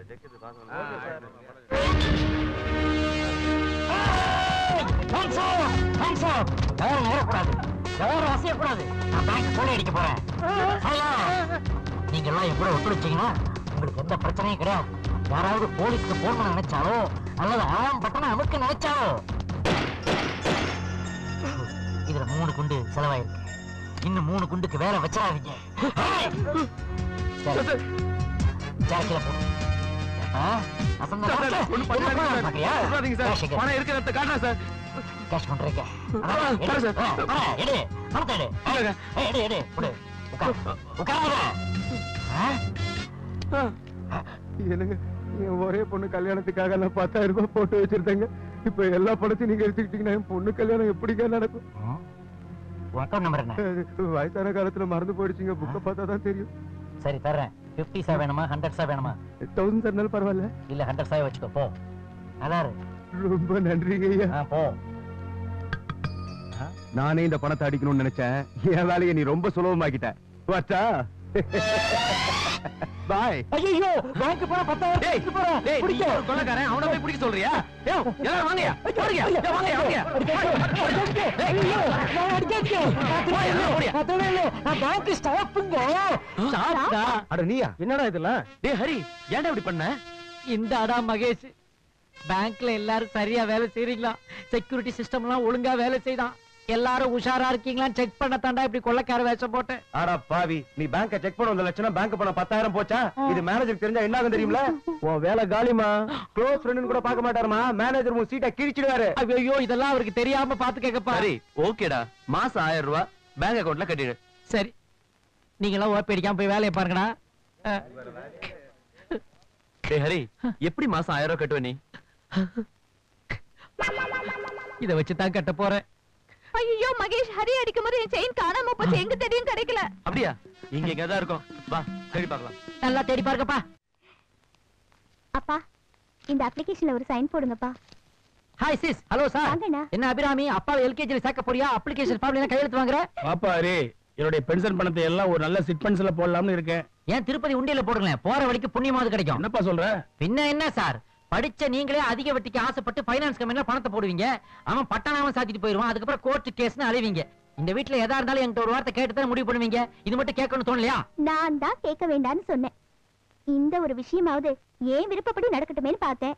நீங்க எல்லாம் எவ்வளவு ஒத்துழைச்சீங்கன்னா உங்களுக்கு எந்த பிரச்சனையும் கிடையாது. யாராவது போலீஸ்க்கு போன் பண்ண நினைச்சாலோ அல்லது ஆம் பட்டனை அமுக்க நினைச்சாலோ இதுல 3 குண்டு செலவாயிருக்கு. இன்னும் 3 குண்டுக்கு வேலை வச்சிடாதீங்க. ஒரே பொண்ணு கல்யாணத்துக்காக நான் 10,000 ரூபாய் போட்டு வச்சிருந்தேங்க. இப்ப எல்லா பணத்தையும் நீங்க எடுத்துக்கிட்டீங்கன்னா என் பொண்ணு கல்யாணம் எப்படிங்க நடக்கும்? வயசான காலத்துல மறந்து போயிடுச்சுங்க. புக்க பார்த்தா தான் தெரியும். சரி தர்றேன். 50 வேணுமா 100 வேணுமா? 1000 தரனாலும் பரவாயில்ல. இல்ல 100 வச்சுக்கோ போ. நல்லா ரொம்ப நன்றிங்க ஐயா. போ. நானே இந்த பணத்தை அடிக்கணும்னு நினைச்சேன். என் வேலையை நீ ரொம்ப சுலபமாக்கிட்ட. வச்சா பாய். ஐயோ பேங்க் போற 10,000 டேய் டேய் நீ ஒரு கொள்ளக்காரன் அவன போய் பிடிக்க சொல்றியா? டேய் எல்லாரும் வாங்கயா வாங்கயா வாங்கயா ஐயோ நான் அடிச்சேன். நான் பேங்க் ஸ்டாஃப்ங்க. ஸ்டாஃப்டா? அட நீயா? என்னடா இதெல்லாம்? டேய் ஹரி ஏன்டா இப்படி பண்ண? இந்த அடா மகேஷ் பேங்க்ல எல்லாரும் சரியா வேலை செய்றீங்களா? செக்யூரிட்டி சிஸ்டம் எல்லாம் ஒழுங்கா வேலை செய்தான். எல்லாரும் உஷாரா இருக்கீங்களா செக் பண்ண தாண்டா இப்படி கொள்ளக்கார வேஷம் போட்டேன். ஆடா பாவி, நீ பேங்க செக் பண்ண வந்த லட்சணம் பேங்க் பணம் 10,000 போச்சா? இது மேனேஜருக்கு தெரிஞ்சா என்ன ஆகும் தெரியுமா? உன் வேலை காலிமா. க்ளோஸ் ஃப்ரெண்ட்னு கூட பார்க்க மாட்டாருமா. மேனேஜர் உன் சீட்டை கிழிச்சிடுவாரு. ஐயோ இதெல்லாம் அவருக்கு தெரியாம பாத்து கேக்கப்பா. சரி ஓகேடா, மாசம் 1000 ரூபாய் பேங்க் அக்கவுண்ட்ல கட்டிடு. சரி நீங்க எல்லாம் ஓப்பி அடிக்காம போய் வேலையை பாருங்கடா. டேய் ஹரி எப்படி மாசம் 1000 ரூபாய் கட்டுவ நீ? இத வச்சு தான் கட்ட போறேன். ஐயோ மகேஷ், ஹரி அடிக்கும் போது என் செயின் காணாம போச்சு. எங்க தேடியும் கிடைக்கல. அப்படியா? இங்க எங்க தான் இருக்கும். வா தேடி பார்க்கலாம். நல்லா தேடி பாருங்கப்பா. அப்பா இந்த அப்ளிகேஷன்ல ஒரு சைன் போடுங்கப்பா. Hi sis. Hello sir. என்ன அபிராமி அப்பாவை எல்கேஜில சேர்க்க போறியா? அப்ளிகேஷன் ஃபார்ம்ல என்ன கையெழுத்து வாங்குற? பாப்பா ஹரி, என்னுடைய பென்ஷன் பணத்தை எல்லாம் ஒரு நல்ல சிட் ஃபண்ட்ஸ்ல போடலாம்னு இருக்கேன். ஏன் திருப்பதி உண்டியல போடுங்களேன். போற வழிக்கு புண்ணியமாவது கிடைக்கும். என்னப்பா சொல்ற? பின்ன என்ன சார், படிச்ச நீங்களே அதிக வட்டிக்கு ஆசைப்பட்டு ஃபைனான்ஸ் கம்பெனில பணத்தை போடுவீங்க. அவன் பட்டனாம சாத்திட்டு போயிருவான். அதுக்கப்புறம் கோர்ட் கேஸ்னு அலைவீங்க. இந்த வீட்ல எதா இருந்தாலும் என்கிட்ட ஒரு வார்த்தை கேட்டு தான் முடிவு பண்ணுவீங்க. இது மட்டும் கேட்கணும்னு தோணலையா? நான் தான் கேட்க வேண்டாம்னு சொன்னேன். இந்த ஒரு விஷயமாவது ஏன் விருப்பப்படி நடக்கட்டுமேன்னு பார்த்தேன்.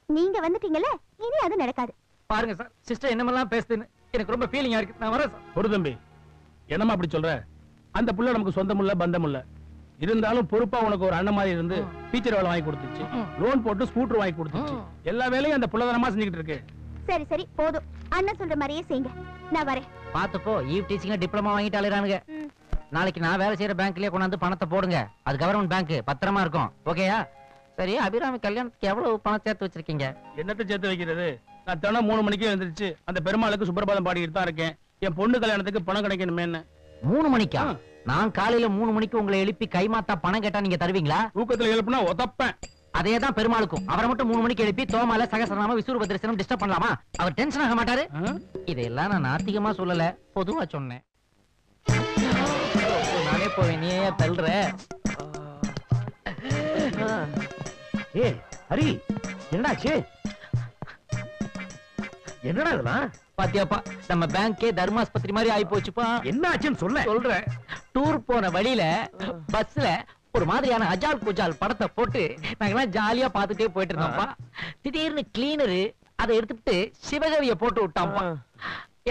நீங்க வந்துட்டீங்கல்ல, இனி அது நடக்காது. பாருங்க சார், சிஸ்டர் என்னமெல்லாம் பேசுதுன்னு எனக்கு ரொம்ப ஃபீலிங்கா இருக்கு. நான் வரேன் சார். ஒரு தம்பி, என்னமா அப்படி சொல்ற? அந்த புள்ள நமக்கு சொந்தம் இல்ல, பந்தம் இல்ல. இருந்தாலும் பொறுப்பா உனக்கு ஒரு அண்ணன் மாதிரி இருந்து டீச்சர் வேலை வாங்கி கொடுத்துச்சு, லோன் போட்டு ஸ்கூட்டர் வாங்கி கொடுத்துச்சு. எல்லா வேலையும் அந்த புள்ளதனமா செஞ்சுக்கிட்டு இருக்கு. சரி சரி போதும், அண்ணன் சொல்ற மாதிரியே செய்யுங்க. நான் வரேன். பாத்துப்போ, ஈவ் டீச்சிங்ல டிப்ளமா வாங்கிட்டு அலையறானுங்க. நாளைக்கு நான் வேலை செய்யற பேங்க்லயே கொண்டாந்து பணத்தை போடுங்க. அது கவர்மெண்ட் பேங்க், பத்திரமா இருக்கும். ஓகேயா? சரி, அபிராமி கல்யாணத்துக்கு எவ்வளவு பணம் சேர்த்து வச்சிருக்கீங்க? என்னத்தை சேர்த்து வைக்கிறது? நான் தினம் 3 மணிக்கே எழுந்திருச்சு அந்த பெருமாளுக்கு சுப்பிரபாதம் பாடிக்கிட்டு தான் இருக்கேன். என் பொண்ணு கல்யாணத்துக்கு பணம் கிடைக்கணுமே. 3 மணிக்கா? நான் காலையில 3 மணிக்கு உங்களை எழுப்பி கைமாத்தா பணம் கேட்டா நீங்க தருவீங்களா? தூக்கத்துல எழுப்புனா ஒத்தப்பேன். அதேதான் பெருமாளுக்கும். அவரை மட்டும் 3 மணிக்கு எழுப்பி தோமால சகசரநாம விசுவரூப தரிசனம் டிஸ்டர்ப் பண்ணலாமா? அவர் டென்ஷன் ஆக மாட்டாரு. இதெல்லாம் நான் நாத்திகமா சொல்லல, பொதுவா சொன்னேன். நானே போவேன், நீ ஏன் தள்ளுற? ஏய் ஹரி, என்னாச்சு? என்னடா இதெல்லாம்? பாத்தியாப்பா, நம்ம பேங்கே தர்மாஸ்பத்திரி மாதிரி ஆயி போச்சுப்பா. என்ன ஆச்சுன்னு சொல்றேன். டூர் போன வழியில பஸ்ல ஒரு மாதிரியான அஜால் குஜால் படத்தை போட்டு நாங்கெல்லாம் ஜாலியா பாத்துட்டே போயிட்டு இருந்தோம்ப்பா. திடீர்னு கிளீனரு அதை எடுத்துட்டு சிவகவிய போட்டு விட்டான்ப்பா.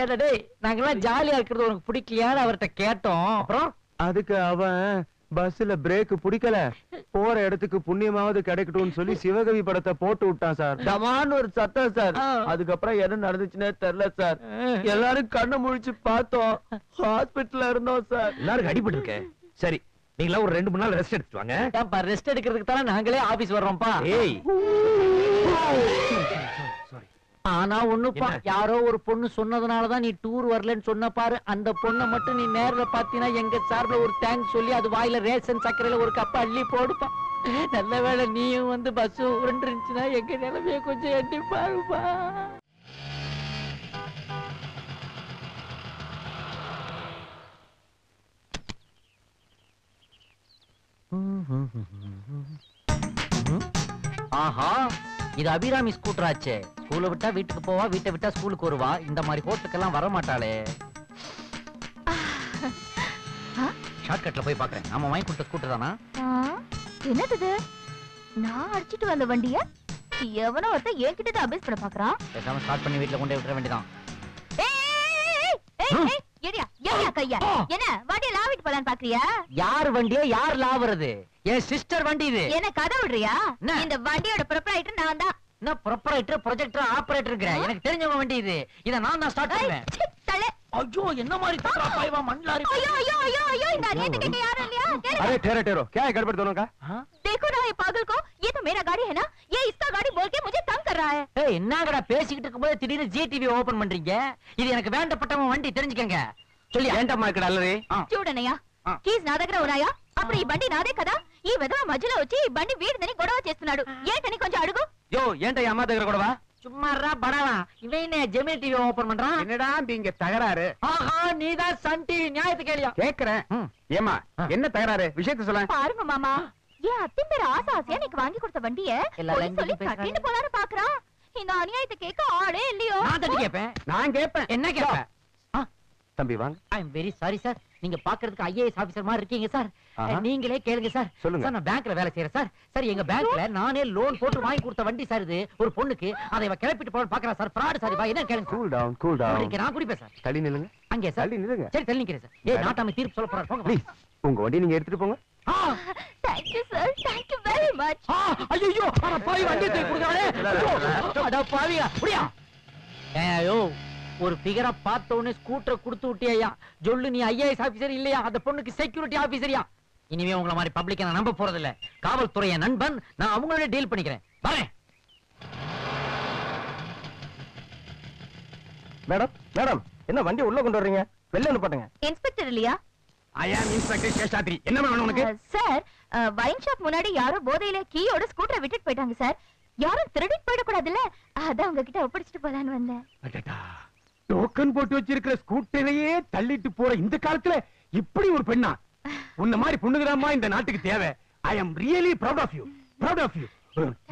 ஏடா நாங்கெல்லாம் ஜாலியா இருக்கிறது உனக்கு பிடிக்கலையான்னு அவர்கிட்ட கேட்டோம். அப்புறம் அதுக்கு அவன் பஸ்ல பிரேக் பிடிக்கல, போற இடத்துக்கு புண்ணியமாவது கிடைக்கட்டும்னு சொல்லி சிவகவி படத்தை போட்டு விட்டான் சார். டமான்னு ஒரு சத்தம் சார். அதுக்கப்புறம் என்ன நடந்துச்சுன்னே தெரியல சார். எல்லாரும் கண்ணை முழிச்சு பார்த்தோம், ஹாஸ்பிட்டல்ல இருந்தோம் சார். எல்லாரும் அடிபட்டு இருக்க. சரி, நீங்களா ஒரு 2-3 நாள் ரெஸ்ட் எடுத்துட்டு வாங்க. ஏன்பா ரெஸ்ட் எடுக்கிறதுக்கு தானே நாங்களே ஆபீஸ் வர்றோம்ப்பா. ஏய் ஆனா ஒண்ணுப்பா, யாரோ ஒரு பொண்ணு சொன்னதுனாலதான் நீ டூர் வரலன்னு சொன்ன பாரு. அந்த பொண்ணை மட்டும் நீ நேர்ல பாத்தீங்கன்னா எங்க சார்பில் ஒரு தேங்க்ஸ் சொல்லி அது வாயில ரேஷன் சக்கரையில ஒரு கப் அள்ளி போடுப்பா. நல்ல வேளை நீயும் வந்து பஸ் உருண்டு இருந்துச்சுன்னா எங்க நிலைமைய கொஞ்சம் எட்டி பாருப்பா. ஆஹா, இது அபிராமி ஸ்கூட்டர் ஆச்சே. ஸ்கூலை விட்டா வீட்டுக்கு போவா, வீட்டை விட்டா ஸ்கூலுக்கு வருவா. இந்த மாதிரி ஹோட்டலுக்கெல்லாம் வர மாட்டாளே. ஷார்ட்கட்ல போய் பாக்குறேன். நாம வாங்கி கொடுத்த ஸ்கூட்டர் தானா? என்னது நான் அடிச்சிட்டு வந்த வண்டிய எவனோ ஒருத்தன் என்கிட்ட அபேஸ் பண்ண பாக்குறான். பேசாம ஸ்டார்ட் பண்ணி வீட்டுல கொண்டு விட்டுற வேண்டியதான். என்ன வண்டிய லாவிட்டு போலான்னு பாக்குறியா? யார் வண்டியை யார் லாவுறது? என் சிஸ்டர் வண்டி இது. என்ன கதை விடுறியா? இந்த வண்டியோட ப்ரொப்ரைட்டர் நான் தான். என்ன ப்ரொப்ரைட்டர், ப்ரொஜெக்டர், ஆபரேட்டர்ங்கற? எனக்கு தெரிஞ்சவங்க வண்டி இது. இத நான் தான் ஸ்டார்ட் பண்ணுவேன். ஐயோ, என்ன மாதிரி தரா பாய்வா மண்ணாரி. ஐயோ ஐயோ ஐயோ ஐயோ, இந்த अरियत के यार लिया। अरे ठहरो ठहरो, क्या है गड़बड़ दोनों का? देखो ना ये पागल को, ये तो मेरा गाड़ी है ना, ये इसका गाड़ी बोल के मुझे तंग कर रहा है। ஏய், என்னங்கடா பேசிக்கிட்டு இருக்கும்போது திடீர்னு ஜிடிவி ஓபன் பண்றீங்க? இது எனக்கு வேண்டப்பட்டவன் வண்டி, தெரிஞ்சுக்கங்க. சொல்லியா? ఏంటమ్మా ఇక్కడ అల్లరి? చూడనయ్యా, కీస్ నా దగ్గర ఉన్నాయా? అప్పుడు ఈ బండి నాదే కదా. ఈ వెధవ మధ్యలో వచ్చి ఈ బండి వీడిదని గొడవ చేస్తున్నాడు. ఏంటని కొంచెం అడుగు. యో ఏంటయ్య అమ్మ దగ్గర గొడవ? சும்மாறா படவா. இவன் என்ன ஜெமினி டிவி ஓபன் பண்றான்? என்னடா இங்க தகராறு? ஆஹா, நீதான் சன் டிவி நியாயத்தை கேளியா? கேக்குறேன். ஏமா என்ன தகராறு? விஷயத்தை சொல்ல. பாருங்க மாமா, ஏன் அத்தி பேர் ஆசையா நீக்கு வாங்கி கொடுத்த வண்டிய எல்லாரும் சொல்லி கட்டிட்டு போலான்னு பாக்குறான். இந்த அநியாயத்தை கேட்க ஆளே இல்லையோ. நான் தட்டி கேட்பேன். நான் கேட்பேன். என்ன கேட்பேன்? தம்பி வாங்க. ஐ அம் வெரி சாரி சார். நீங்க பாக்குறதுக்கு ஐஏஎஸ் ஆபீசர் மாதிரி இருக்கீங்க சார். ஆஹா. நீங்களே கேளுங்க சார். சொல்லுங்க. சார், நான் பேங்க்ல வேலை செய்யறேன் சார். சார், எங்க பேங்க்ல நானே லோன் போட்டு வாங்கி கொடுத்த வண்டி சார் இது. ஒரு பொண்ணுக்கு அதை இவ கிளப்பிட்டு போறான்னு பாக்குறா சார். Fraud sir. வா, என்ன கேளுங்க. Cool down cool down. நான் குடிப்பேன் சார். தள்ளி நில்லுங்க. அங்கே சார். தள்ளி நில்லுங்க. சரி, தள்ளி நிக்கிறேன் சார். ஏய், நாட்டாம தீர்ப்பு சொல்ல போறாரு. போங்க ப்ளீஸ் உங்க வண்டி நீங்க எடுத்துட்டு போங்க. Thank you sir, thank you very much. ஐயோ, அட பாவி, வண்டி தூக்கி கொடுங்கடே. அட பாவியா, புடியா. ஏயோ, ஒரு ஃபிகரை பார்த்த உடனே ஸ்கூட்டரை கொடுத்து விட்டியா? சொல்லு, நீ ஐஏஎஸ் ஆபீசர் இல்லையா? அந்த பொண்ணுக்கு செக்யூரிட்டி ஆபீசரியா? இனிமே உங்களை மாதிரி பப்ளிக்க நான் நம்ப போறது இல்ல. காவல்துறைய நண்பன், நான் அவங்களோட டீல் பண்ணிக்கிறேன். வரேன். மேடம் மேடம், என்ன வண்டி உள்ள கொண்டு வர்றீங்க? வெளில அனுப்புங்க. இன்ஸ்பெக்டர் இல்லையா? ஐ அம் இன்ஸ்பெக்டர் சேஷாத்ரி. என்ன வேணும் உனக்கு? சார், வைன் ஷாப் முன்னாடி யாரோ போதையில கீயோட ஸ்கூட்டரை விட்டுட்டு போயிட்டாங்க சார். யாரும் திருடிட்டு போயிட கூடாதுல்ல, அதான் உங்ககிட்ட ஒப்படைச்சிட்டு போலான்னு வந்தேன். அடடா, டோக்கன் போட்டு வச்சிருக்கிற ஸ்கூட்டரையே தள்ளிட்டு போற இந்த காலத்துல இப்படி ஒரு பெண்ணா? உன்ன மாதிரி பொண்ணுங்கதாம்மா இந்த நாட்டுக்கு தேவை. I am really proud of you. Proud of you.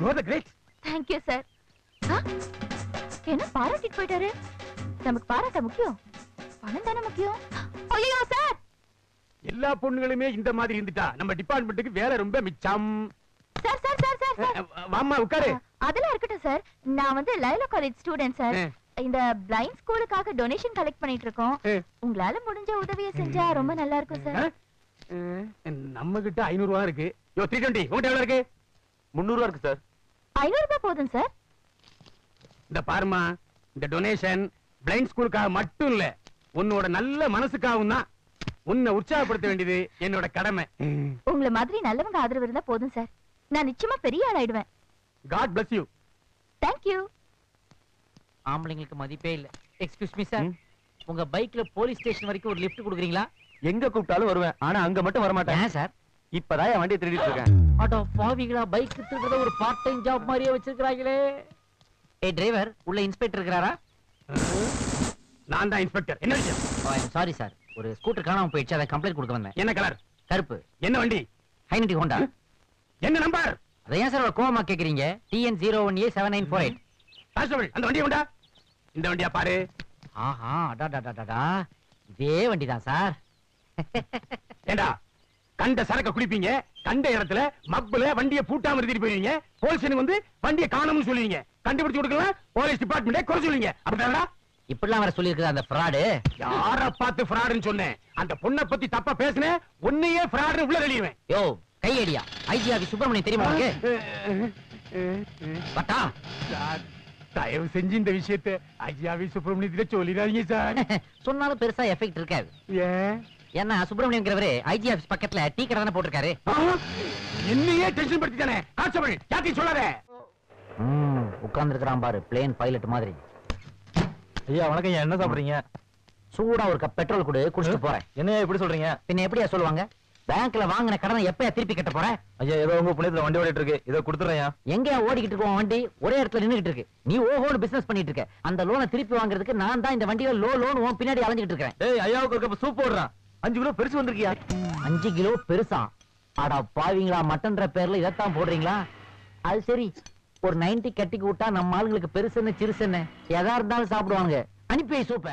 You are the great. Thank you sir. என்ன பாராட்டிட்டு போயிட்டாரு? நமக்கு பாராட்ட முக்கியம், பணம் தானே முக்கியம். ஐயோ சார், எல்லா பொண்ணுகளுமே இந்த மாதிரி இருந்துட்டா நம்ம டிபார்ட்மெண்ட்டுக்கு வேலை ரொம்ப மிச்சம். Sir sir sir sir sir. வாம்மா உட்காரு. அதெல்லாம் இருக்கட்டும் சார். நான் வந்து லைலா காலேஜ் ஸ்டூடண்ட் சார். இந்த பிளைண்ட் ஸ்கூலுக்காக டொனேஷன் கலெக்ட் பண்ணிட்டு இருக்கோம். உங்களால முடிஞ்ச உதவியை செஞ்சா ரொம்ப நல்லா இருக்கும் சார். நம்ம கிட்ட 500 ரூபாய் இருக்கு. யோ 320 உங்ககிட்ட எவ்வளவு இருக்கு? 300 ரூபாய் இருக்கு சார். 500 ரூபாய் போதும் சார். இந்த பாருமா, இந்த டொனேஷன் பிளைண்ட் ஸ்கூலுக்காக மட்டும் இல்ல, உன்னோட நல்ல மனசுக்காகவும் தான். உன்னை உற்சாகப்படுத்த வேண்டியது என்னோட கடமை. உங்களை மாதிரி நல்லவங்க ஆதரவு இருந்தா போதும் சார். நான் நிச்சயமா பெரிய ஆள் ஆயிடுவேன். God bless you. Thank you. ஆம்பளைங்களுக்கு மதிப்பே இல்ல. எக்ஸ்கியூஸ் மீ சார், உங்க பைக்ல போலீஸ் ஸ்டேஷன் வரைக்கும் ஒரு லிஃப்ட் கொடுக்குறீங்களா? எங்க கூப்பிட்டாலும் வருவேன், ஆனா அங்க மட்டும் வர மாட்டேன். ஏன் சார்? இப்பதான் என் வண்டியை திருடிட்டு இருக்கேன். அட பாவிகளா, பைக் திருடுறத ஒரு பார்ட் டைம் ஜாப் மாதிரியே வச்சிருக்காங்களே. ஏய் டிரைவர், உள்ள இன்ஸ்பெக்டர் இருக்காரா? நான் தான் இன்ஸ்பெக்டர். என்ன விஷயம்? ஐ அம் சாரி சார், ஒரு ஸ்கூட்டர் காணாம போயிடுச்சு, அதை கம்ப்ளைண்ட் கொடுக்க வந்தேன். என்ன கலர்? கருப்பு. என்ன வண்டி? ஹைனடி ஹோண்டா. என்ன நம்பர்? அதை ஏன் சார் கோவமா கேக்குறீங்க? TN01A7948. கான்ஸ்டபிள், அந்த வண்டியை கொண்டா. இந்த வண்டியா பாரு. ஆஹா, அடாடாடாடா, இதே வண்டி தான் சார். ஏண்டா, கண்ட சரக்க குடிப்பீங்க, கண்ட இடத்துல மப்புல வண்டியை பூட்டாம நிறுத்திட்டு போயிருவீங்க. போலீஸ் வந்து வண்டியை காணோம்னு சொல்லுவீங்க. கண்டுபிடிச்சு கொடுக்கலாம், போலீஸ் டிபார்ட்மெண்ட்டே குறை சொல்லுவீங்க. அப்படிதானடா? இப்படிலாம் வர சொல்லி இருக்குது அந்த ஃப்ராடு. யார பார்த்து ஃப்ராடுன்னு சொன்னேன்? அந்த பொண்ணை பத்தி தப்பா பேசுனேன், உன்னையே ஃப்ராடுன்னு உள்ள தள்ளிடுவேன். யோ கையடியா, ஐஜிஆவி சுப்பிரமணியம் தெரியுமா உனக்கு? பட்டா சார், தயவு செஞ்சு இந்த விஷயத்தை ஐயாவி சுப்பிரமணியத்தில சொல்லிடாதீங்க சார். சொன்னாலும் பெருசா எஃபெக்ட் இருக்காது. ஏன்? ஏன்னா சுப்பிரமணியம்ங்கிறவரு ஐஜி ஆபீஸ் பக்கத்துல டீ கடை தானே போட்டிருக்காரு. என்னையே டென்ஷன் படுத்திட்டானே. கான்ஸ்டபிள், யாத்தையும் சொல்லாத. உட்கார்ந்து இருக்கிறான் பாரு, பிளேன் பைலட் மாதிரி. ஐயா வணக்கம். என்ன சாப்பிடுறீங்க? சூடா ஒரு கப் பெட்ரோல் கொடு, குடிச்சிட்டு போறேன். என்னையா இப்படி சொல்றீங்க? பின்ன எப்படியா சொல்லுவாங்க? பேங்க்ல வாங்கின கடனை எப்பயா திருப்பி கட்ட போற? ஐயா ஏதோ உங்க புண்ணியத்துல வண்டி ஓடிட்டு இருக்கு, இதை கொடுத்துறேன். எங்கயா ஓடிக்கிட்டு இருக்கோம் வண்டி? ஒரே இடத்துல நின்னுகிட்டு இருக்கு. நீ ஓஹோன்னு பிசினஸ் பண்ணிட்டு இருக்க. அந்த லோனை திருப்பி வாங்குறதுக்கு நான் தான் இந்த வண்டியில லோன் உன் பின்னாடி அலைஞ்சிட்டு இருக்கேன். ஏய், ஐயாவுக்கு ஒரு கப் சூப் போடுறான். 5 கிலோ பெருசு வந்திருக்கியா? 5 கிலோ பெருசா? அடா பாவீங்களா, மட்டன்ற பேர்ல இதத்தான் போடுறீங்களா? அது சரி, ஒரு 90 கட்டிக்கு விட்டா நம்ம ஆளுங்களுக்கு பெருசுன்னு சிறுசுன்னு எதா இருந்தாலும் சாப்பிடுவாங்க. அனுப்பி வை சூப்ப.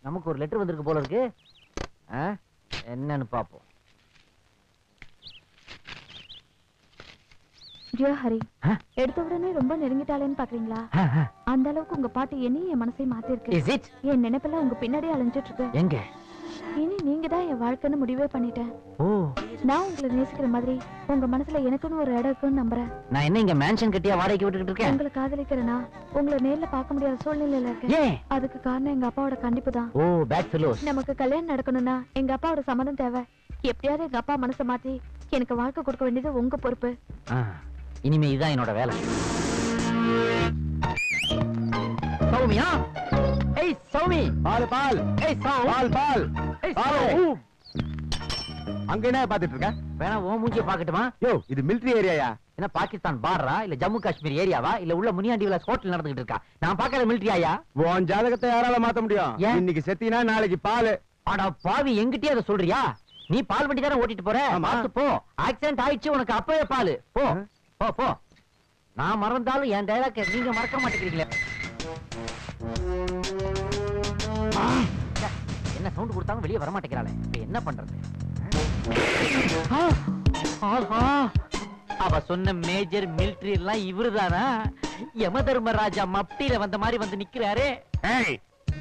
நமக்கு ஒரு லெட்டர் வந்திருக்கு போல இருக்கு. என்னன்னு பாப்போம். டியர் ஹரி, எடுத்த உடனே ரொம்ப நெருங்கிட்டாலேன்னு பாக்குறீங்களா? அந்த அளவுக்கு உங்க பாட்டு என்னையும் என் மனசை மாத்திருக்கு. என் நினைப்பெல்லாம் உங்க பின்னாடியே அலைஞ்சிட்டு இருக்கு. எங்க இனி நீங்க தான் என் வாழ்க்கைன்னு முடிவே பண்ணிட்டேன். நான் உங்களை நேசிக்கிற மாதிரி உங்க மனசுல எனக்குன்னு ஒரு இடம் இருக்குன்னு நம்புறேன். நான் என்ன இங்க மேன்ஷன் கட்டியா வாடகைக்கு விட்டுக்கிட்டு இருக்கேன்? உங்களை காதலிக்கிறேனா உங்களை நேர்ல பார்க்க முடியாத சூழ்நிலையில இருக்கேன். அதுக்கு காரணம் எங்க அப்பாவோட கண்டிப்பு தான். நமக்கு கல்யாணம் நடக்கணும்னா எங்க அப்பாவோட சம்மதம் தேவை. எப்படியாவது எங்க அப்பா மனசை மாத்தி எனக்கு வாழ்க்கை கொடுக்க வேண்டியது உங்க பொறுப்பு. இனிமே இதான் என்னோட வேலை. சௌமியா, ஏய் சௌமி, பால் பால், ஏய் பால் பால், ஏய் சௌ. அங்க என்ன பாத்துட்டு இருக்க? வேணா ஓ மூஞ்சிய பாக்கட்டுமா? யோ, இது மிலிட்டரி ஏரியாயா? என்ன பாகிஸ்தான் பார்டரா இல்ல ஜம்மு காஷ்மீர் ஏரியாவா இல்ல உள்ள முனியாண்டி விலாஸ் ஹோட்டல் நடந்துகிட்டு இருக்கா? நான் பாக்கற மிலிட்டரி ஆயா? உன் ஜாதகத்தை யாரால மாத்த முடியும்? இன்னைக்கு செத்தினா நாளைக்கு பால். அட பாவி, எங்கிட்டே அத சொல்றியா? நீ பால் வண்டி தானே ஓட்டிட்டு போற. மாத்து போ. ஆக்சிடென்ட் ஆயிடுச்சு, உனக்கு அப்பவே பால். போ போ போ. நான் மறந்தாலும் என் டயலாக் நீங்க மறக்க மாட்டேங்கிறீங்களே. என்ன சவுண்ட் கொடுத்தாலும் வெளியே வர மாட்டேங்கிறாளே. இப்ப என்ன பண்றது? அவ சொன்ன மேஜர் மிலிட்டரி எல்லாம் இவருதானா? யம தர்மராஜா மப்டியில வந்த மாதிரி வந்து நிக்கிறாரே.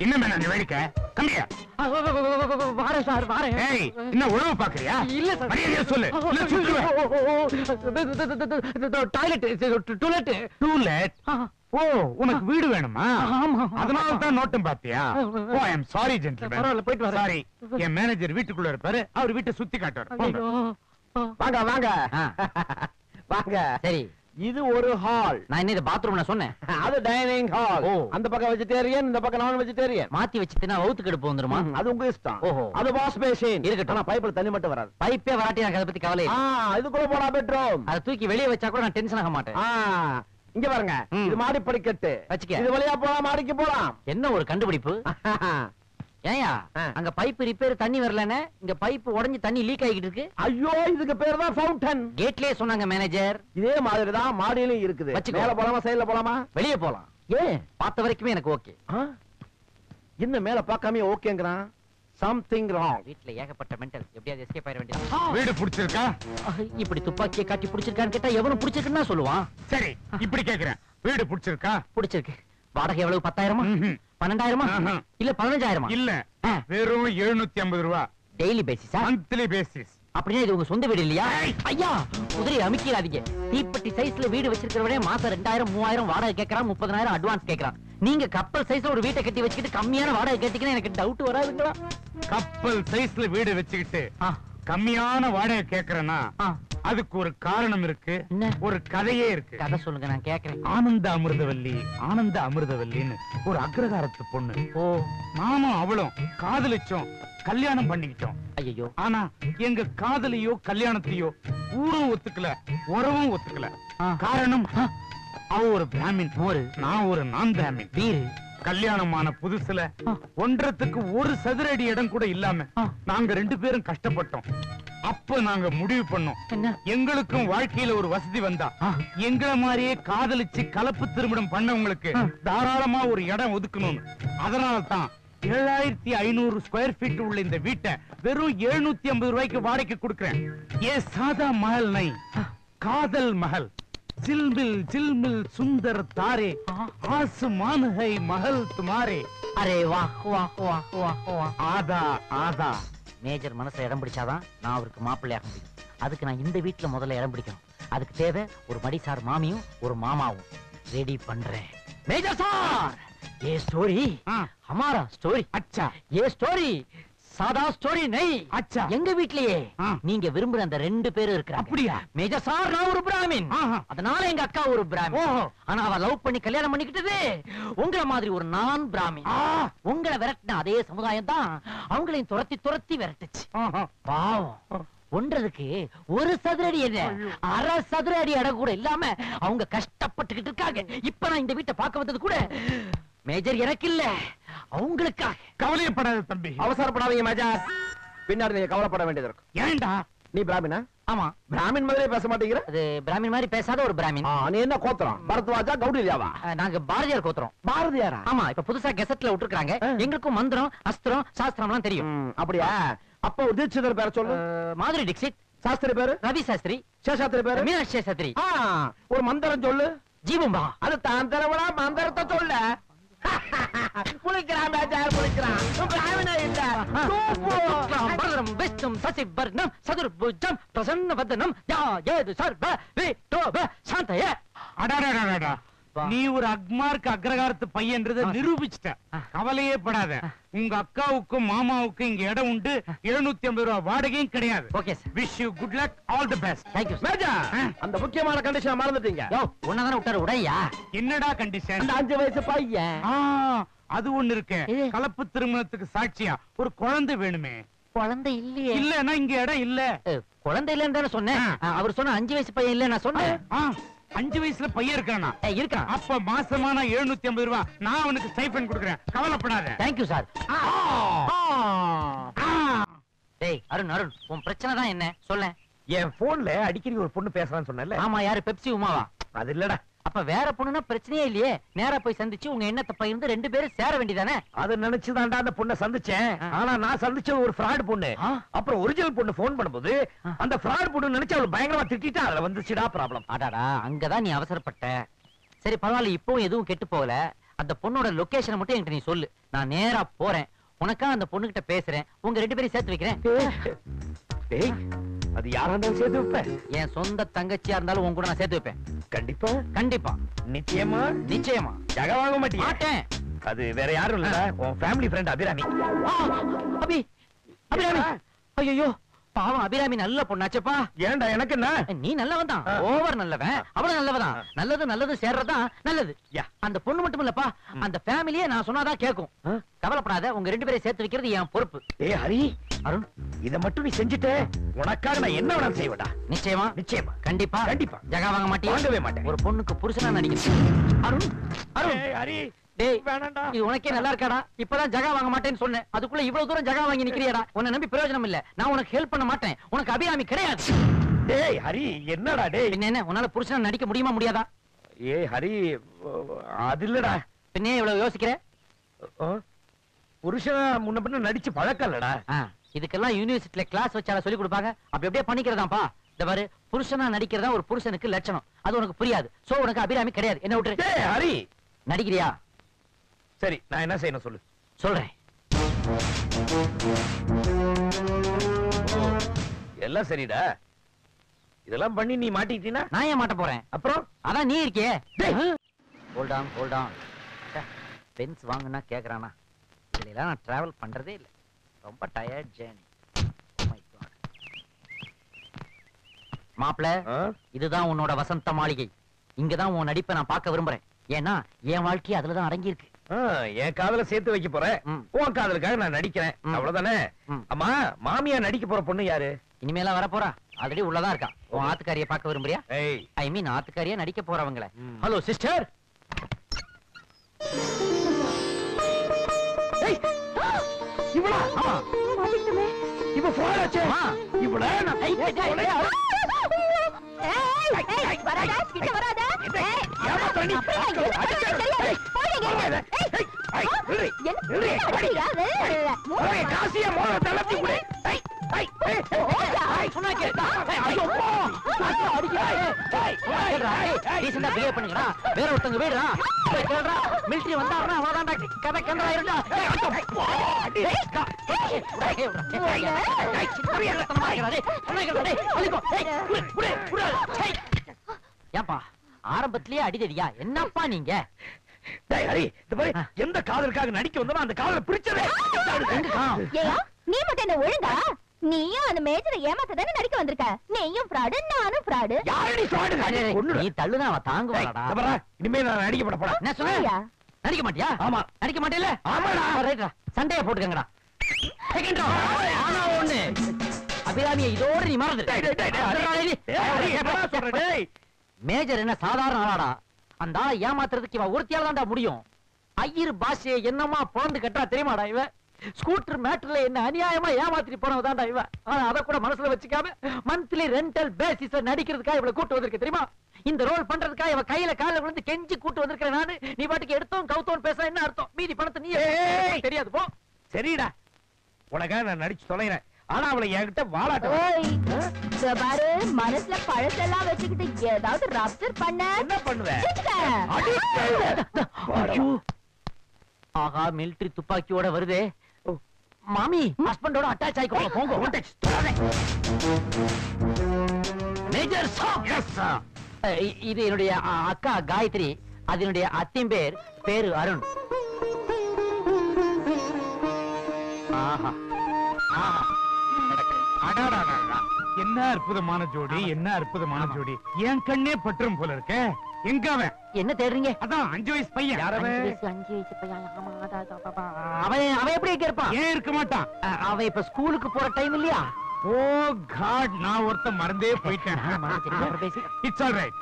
என்ன மேல வேடிக்கை? கம்மியா வாரேன் சார், வாரேன். என்ன உழவு பாக்குறியா? இல்ல சார், மரியாதையா சொல்லு. Toilet to let. டூலெட்? ஓ, உனக்கு வீடு வேணுமா? அதனால தான் நோட்டம் பாத்தியா? ஓ, ஐ அம் சாரி ஜென்டில்மேன். பரவாயில்ல, போயிட்டு வரேன். சாரி. என் மேனேஜர் வீட்டுக்குள்ள இருப்பாரு, அவர் வீட்டை சுத்தி காட்டுவார். வாங்க வாங்க வாங்க. சரி, இது ஒரு ஹால். நான் என்ன பாத்ரூம்ல சொன்னேன்? அது டைனிங் ஹால். அந்த பக்கம் வெஜிடேரியன், இந்த பக்கம் நான் வெஜிடேரியன். மாத்தி வச்சிட்டேனா வவுத்து கடுப்பு வந்துருமா? அது உங்க இஷ்டம். ஓஹோ. அது வாஷ் பேசின் இருக்கட்டும். ஆனா பைப்ல தண்ணி மட்டும் வராது. பைப்பே வராட்டி எனக்கு அதை பத்தி கவலை இல்ல. இதுக்குள்ள போனா பெட்ரூம். அதை தூக்கி வெளியே வச்சா கூட நான் டென்ஷன் ஆக மாட்டேன். இங்க பாருங்க, இது மாடி படிக்கட்டு. வச்சுக்க. இது வழியா போலாம், மாடிக்கு போலாம். என்ன ஒரு கண்டுபிடிப்பு. ஏயா அங்க பைப் ரிப்பேர், தண்ணி வரலன்னு இங்க பைப் உடைஞ்சு தண்ணி லீக் ஆகிட்டு இருக்கு. ஐயோ, இதுக்கு பேர் தான் ஃபவுண்டன். கேட்லயே சொன்னாங்க மேனேஜர். இதே மாதிரி தான் மாடியிலும் இருக்குது. மேல போலாமா சைடுல போலாமா? வெளியே போலாம். ஏன் பார்த்த வரைக்குமே எனக்கு ஓகே. என்ன மேல பார்க்காம ஓகேங்கறான்? Something wrong. வீட்ல ஏகப்பட்ட மெண்டல். எப்படியாவது எஸ்கேப் ஆயிர வேண்டியது. வீடு பிடிச்சிருக்கா? இப்படி துப்பாக்கியை காட்டி பிடிச்சிருக்கான்னு கேட்டா எவனும் பிடிச்சிருக்குன்னு சொல்லுவான். சரி, இப்படி கேக்குறேன், வீடு பிடிச்சிருக்கா? பிடிச்சிருக்கு. வாடகை எவ்வளவு? 10,000? 12,000? இல்ல 15,000? இல்ல, வெறும் 750 ரூபாய். டெய்லி பேசிஸா? Monthly basis. அப்படின்னா இது உங்க சொந்த வீடு இல்லையா? ஐயா, குதிரை அமுக்கிறாதீங்க. தீப்பெட்டி சைஸ்ல வீடு வச்சிருக்கிறவனே மாசம் 2,000 3,000 வாடகை கேட்கறான், 30,000 அட்வான்ஸ் கேட்கறான். நீங்க கப்பல் சைஸ்ல ஒரு வீட்டை கட்டி வச்சுக்கிட்டு கம்மியான வாடகை கேட்டீங்கன்னா எனக்கு டவுட் வராதுங்களா? கப்பல் சைஸ்ல வீடு வச்சுக்கிட்டு கம்மியான வாடகை கேக்குறேன்னா அதுக்கு ஒரு காரணம் இருக்கு, ஒரு கதையே இருக்கு. கதை சொல்லுங்க, நான் கேக்குறேன். ஆனந்த அமிர்தவல்லி, ஆனந்த அமிர்தவல்லின்னு ஒரு அக்ரகாரத்து பொண்ணு. நானும் அவளும் காதலிச்சோம், கல்யாணம் பண்ணிக்கிட்டோம். ஐயோ, ஆனா எங்க காதலியோ கல்யாணத்தையோ ஊரும் ஒத்துக்கல, உறவும் ஒத்துக்கல. காரணம், அவ ஒரு பிராமின், நான் ஒரு நான் பிராமின். வீரு கல்யாணமான புதுசுல ஒன்றத்துக்கு ஒரு சதுரடி இடம் கூட இல்லாம நாங்க 2 பேரும் கஷ்டப்பட்டோம். அப்ப நாங்க முடிவு பண்ணோம், எங்களுக்கும் வாழ்க்கையில ஒரு வசதி வந்தா எங்களை மாதிரியே காதலிச்சு கலப்பு திருமணம் பண்ணவங்களுக்கு தாராளமா ஒரு இடம் ஒதுக்கணும்னு. அதனால்தான் 7500 ஸ்கொயர் ஃபீட் உள்ள இந்த வீட்டை வெறும் 750 ரூபாய்க்கு வாடகைக்கு கொடுக்கிறேன். ஏ சாதா மஹல் நை, காதல் மஹல். जिलमिल जिलमिल सुंदर तारे, आसमान है महल तुम्हारे. அரே வாஹ் வாஹ் வாஹ் வாஹ் வாஹ். ஆதா ஆதா. மேஜர் மனசை இடம் பிடிச்சாதான் நான் அவருக்கு மாப்பிள்ளையாக முடியும். அதுக்கு நான் இந்த வீட்டுல முதல்ல இடம் பிடிக்கணும். அதுக்கு தேவை ஒரு மடிசார் மாமியும் ஒரு மாமாவும். ரெடி பண்றேன். மேஜர் சார், ये स्टोरी हमारा स्टोरी. अच्छा, ये स्टोरी சாதா ஸ்டோரி நை. அச்சா, எங்க வீட்லயே நீங்க விரும்புற அந்த 2 பேரும் இருக்காங்க. அப்படியா? மேஜர் சார், நான் ஒரு பிராமின், அதனால எங்க அக்கா ஒரு பிராமின். ஆனா அவ லவ் பண்ணி கல்யாணம் பண்ணிக்கிட்டது உங்கள மாதிரி ஒரு நான் பிராமின். உங்களை விரட்டின அதே சமுதாயம் தான் அவங்களையும் துரத்தி துரத்தி விரட்டுச்சு. பாவம், ஒன்றதுக்கு ஒரு சதுரடி என்ன, அரை சதுர அடி இடம் கூட இல்லாம அவங்க கஷ்டப்பட்டுக்கிட்டு இருக்காங்க. இப்ப நான் இந்த வீட்டை பார்க்க வந்தது கூட மேஜர் எனக்கு இல்ல, அவங்களுக்காக. கவலைப்படாத தம்பி, அவசரப்படாதீங்க மேஜர். பின்னாடி நீங்க கவலைப்பட வேண்டியது இருக்கும். ஏண்டா? நீ பிராமினா? ஆமா. பிராமின் மாதிரியே பேச மாட்டேங்கிற? அது பிராமின் மாதிரி பேசாத ஒரு பிராமின். நீ என்ன கோத்திரம்? பரத்வாஜா கௌடில்யாவா? நாங்க பாரதியார் கோத்திரம். பாரதியாரா? ஆமா, இப்ப புதுசா கெசட்ல விட்டுருக்காங்க. எங்களுக்கும் மந்திரம் அஸ்திரம் சாஸ்திரம்லாம் தெரியும். அப்படியா? அப்ப தீட்சிதர் பேரை சொல்லு. மாதுரி டிக்ஷித். சாஸ்திரி பேரு? ரவி சாஸ்திரி. சேஷாஸ்திரி பேரு? மீனாட்சி சேஷாஸ்திரி. ஒரு மந்திரம் சொல்லு. ஜீவம்பா. அது தான் தரவளா மந்திரத்தை சொல்ல. புளிக்கிறான் பேச்சார் புளிக்கிறான். பிராமணே இல்ல. பரதம் விஷ்ணும் சசிவர்ணம் சதுர்புஜம் பிரசன்னவதனம் யாயேது சர்வ விட்டோப சாந்தய. அடாடாடாடா, நீ ஒரு அக்மார்க்கு அக்ரகாரத்து பையன்றதை நிரூபிச்சிட்ட. கவலையே படாத. உங்க அக்காவுக்கும் மாமாவுக்கும் இங்க இடம் உண்டு. 750 ரூபாய் வாடகையும் கிடையாது. Okay sir. Wish you good luck, all the best. Thank you. மேஜா, அந்த முக்கியமான கண்டிஷன் மறந்துட்டீங்க. யோ, உன்னதான விட்டாரு உடையா? என்னடா கண்டிஷன்? அந்த 5 வயசு பையன். அது ஒண்ணு இருக்கு. இது? கலப்பு திருமணத்துக்கு சாட்சியா ஒரு குழந்தை வேணுமே. குழந்தை இல்லையே. இல்லன்னா இங்க இடம் இல்ல. குழந்தை இல்லன்னு தானே சொன்னேன். அவர் சொன்ன 5 வயசு பையன் இல்ல நான் சொன்னேன். 5 வயசுல பையன் இருக்கானா? இருக்கான். அப்ப மாசமான 750 ரூபாய் நான் அவனுக்கு ஸ்டைபண்ட் கொடுக்கறேன். கவலைப்படாத. Thank you sir. டேய் அருண், அருண் உன் பிரச்சனை தான் என்ன சொல்ல? என் போன்ல அடிக்கடி ஒரு பொண்ணு பேசுறான்னு சொன்னல. ஆமா, யாரு? பெப்சி உமாவா? அது இல்லடா. அப்ப வேற பொண்ணுனா பிரச்சனையே இல்லையே. நேரா போய் சந்திச்சு உங்க எண்ணத்தை பகிர்ந்து 2 பேரும் சேர வேண்டியதானே? அது நினைச்சுதான்டா அந்த பொண்ணை சந்திச்சேன். ஆனா நான் சந்திச்சது ஒரு ஃப்ராட் பொண்ணு. அப்புறம் ஒரிஜினல் பொண்ணு போன் பண்ணும்போது அந்த ஃப்ராட் பொண்ணு நினைச்சு அவளை பயங்கரமா திட்டிட்டா. அதுல வந்துச்சுடா ப்ராப்ளம். அடாடா, அங்கதான் நீ அவசரப்பட்ட. சரி பரவாயில்ல, இப்பவும் எதுவும் கெட்டு போகல. அந்த பொண்ணோட லொகேஷனை மட்டும் என்கிட்ட நீ சொல்லு. நான் நேரா போறேன். உனக்கா அந்த பொண்ணுகிட்ட பேசுறேன். உங்க 2 பேரையும் சேர்த்து வைக்கிறேன். டேய், அது யாரா இருந்தாலும் சேர்த்து வைப்பேன். என் சொந்த தங்கச்சியா இருந்தாலும் உன் கூட நான் சேர்த்து வைப்பேன். கண்டிப்பா? கண்டிப்பா. நிச்சயமா? நிச்சயமா. ஜக வாங்க மாட்டேன். மாட்டேன். அது வேற யாரும் இல்ல, உன் ஃபேமிலி ஃப்ரெண்ட் அபிராமி. அபி, அபிராமி. ஐயோ, பாவம் அபிராமி நல்ல பொண்ணாச்சப்பா. ஏன்டா எனக்கு என்ன? நீ நல்லவன் தான். ஓவர் நல்லவன். அவளும் நல்லவதான். நல்லது நல்லது சேர்றதான் நல்லது. அந்த பொண்ணு மட்டும் இல்லப்பா, அந்த ஃபேமிலியே நான் சொன்னாதான் கேட்கும். கவலைப்படாத, உங்க 2 பேரையும் சேர்த்து வைக்கிறது என் பொறுப்பு. ஏய் ஹரி, அருண், இத மட்டும் நீ செஞ்சுட்ட, உனக்காக நான் என்ன வேணாலும் செய்வேடா. நிச்சயமா? நிச்சயமா. கண்டிப்பா? கண்டிப்பா. ஜகா வாங்க மாட்டியா? வாங்கவே மாட்டேன். ஒரு பொண்ணுக்கு புருஷனா நடிக்கிறேன். அருண், அருண். ஏய் ஹரி, டேய் வேணாம்டா. இது உனக்கே நல்லா இருக்காடா? இப்பதான் ஜகா வாங்க மாட்டேன்னு சொன்னேன். அதுக்குள்ள இவ்வளவு தூரம் ஜகா வாங்கி நிக்கிறியாடா? உன்னை நம்பி பிரயோஜனம் இல்ல. நான் உனக்கு ஹெல்ப் பண்ண மாட்டேன். உனக்கு அபிராமி கிடையாது. டேய் ஹரி, என்னடா டேய்? பின்ன என்ன, உன்னால புருஷனா நடிக்க முடியுமா முடியாதா? ஏய் ஹரி, அது இல்லடா. பின்னே இவ்வளவு யோசிக்கிற? புருஷனா முன்ன பின்ன நடிச்சு பழக்கம் இல்லடா. இதுக்கெல்லாம் யூனிவர்சிட்டில கிளாஸ் வச்சால சொல்லி கொடுப்பாங்க. அப்படி அப்படியே பண்ணிக்கிறதாப்பா. இந்த பாரு, புருஷனா நடிக்கிறதா ஒரு புருஷனுக்கு லட்சணம். அது உனக்கு புரியாது. சோ உனக்கு அபிராமி கிடையாது. என்ன விட்டுரு. டேய் ஹரி, நடிக்கிறியா? சரி, நான் என்ன செய்யணும் சொல்லு. சொல்றேன். எல்லாம் சரிடா. இதெல்லாம் பண்ணி நீ மாட்டிக்கிட்டீனா நான் ஏன் மாட்ட போறேன்? அப்புறம் அதான் நீ இருக்கியே. Hold on, hold on. Benz வாங்குனா கேக்குறானா? இதுல நான் டிராவல் பண்றதே இல்ல. ரொம்ப டயர்ட் ஜர்னி. மாப்ள, இதுதான் உன்னோட வசந்த மாளிகை. இங்கதான் உன் நடிப்பை நான் பார்க்க விரும்புறேன். ஏன்னா என் வாழ்க்கை அதுலதான் அடங்கி இருக்கு. என் காதல சேர்த்து வைக்க போறேன். உன் காதலுக்காக நான் நடிக்கிறேன். அவ்வளவுதானே? அம்மா, மாமியா நடிக்க போற பொண்ணு யாரு? இனிமேலாம் வர போறா. ஆல்ரெடி உள்ளதான் இருக்கா. உன் ஆத்துக்காரிய பார்க்க விரும்புறியா? ஐ மீன் ஆத்துக்காரியா நடிக்க போறவங்கள. Hello sister. இவளா? ஆமா. இவ போறாச்சே. இவள நான் காசிய மோத தளர்த்தி விடு. வேற ஒருத்தங்க வீடுறா. மிலிட்டரி வந்தாருன்னா அவ்வளவுதான் கதை கண்டா. ஏப்பா ஆரம்பத்திலேயே அடிதடியா? என்னப்பா நீங்க? எந்த காதலுக்காக நடிக்க வந்தோம் அந்த காதலை பிடிச்சதே. நீ மட்டும் என்ன ஒழுங்கா? நீயும் அந்த மேஜரை ஏமாத்த தானே நடிக்க வந்திருக்க. நீயும் ஃப்ராடு, நானும் ஃப்ராடு. யாரடி ஃப்ராடு? நீ தள்ளுனா அவ தாங்குவாடா. இனிமே நான் நடிக்க மாட்ட போடா. என்ன சொன்னியா? நடிக்க மாட்டியா? ஆமா. நடிக்க மாட்டேல? ஆமாடா. ரைட்ரா, சண்டைய போட்டுக்கங்கடா. ஆனா ஒண்ணு, அபிராமியை இதோட நீ மறந்து. மேஜர் என்ன சாதாரண ஆளாடா? அந்த ஆளை ஏமாத்துறதுக்கு இவன் ஒருத்தியால தான்டா முடியும். ஐயர் பாஷையை என்னமா பொழந்து கட்டா தெரியுமாடா? இவ ஸ்கூட்டர் மேட்டர்ல என்ன அநியாயமா ஏமாத்திட்டு போனவதான்டா இவன். ஆனா அத கூட மனசுல வச்சுக்காம மந்த்லி ரெண்டல் பேசிஸ்ல நடிக்கிறதுக்காக இவளை கூட்டு வந்திருக்க தெரியுமா? இந்த ரோல் பண்றதுக்காக இவ கையில கால விழுந்து கெஞ்சி கூட்டு வந்திருக்கேன் நானு. நீ பாட்டுக்கு எடுத்தோம் கவுத்தோம் பேச என்ன அர்த்தம்? மீதி பணத்தை நீ தெரியாது போ. சரிடா, உனக்காக நான் நடிச்சு தொலைறேன். ஆனா அவளை என்கிட்ட வாழாட்ட பாரு, மனசுல பழசெல்லாம் வச்சுக்கிட்டு ஏதாவது ரப்சர் பண்ண என்ன பண்ணுவேன்? ஆஹா, மிலிட்டரி துப்பாக்கியோட வருதே. மாமி ஹஸ்பண்டோட அட்டாச் ஆயிக்கோங்க போங்க. மேஜர் சாப். Yes sir. இது என்னுடைய அக்கா காயத்ரி, அதனுடைய அத்தின் பேரு அருண். ஆஹா ஆஹா, என்ன அற்புதமான ஜோடி, என்ன அற்புதமான ஜோடி. என் கண்ணே பற்றும் போல இருக்க. எங்க அவன்? என்ன தேடுறீங்க? அதான் 5 வயசு பையன். 5 வயசு பையன். அவன் எப்படி இருப்பான்? ஏன் இருக்க மாட்டான்? அவன் இப்ப ஸ்கூலுக்கு போற டைம் இல்லையா? ஓ காட், நான் ஒருத்த மறந்தே போயிட்டேன். It's all right.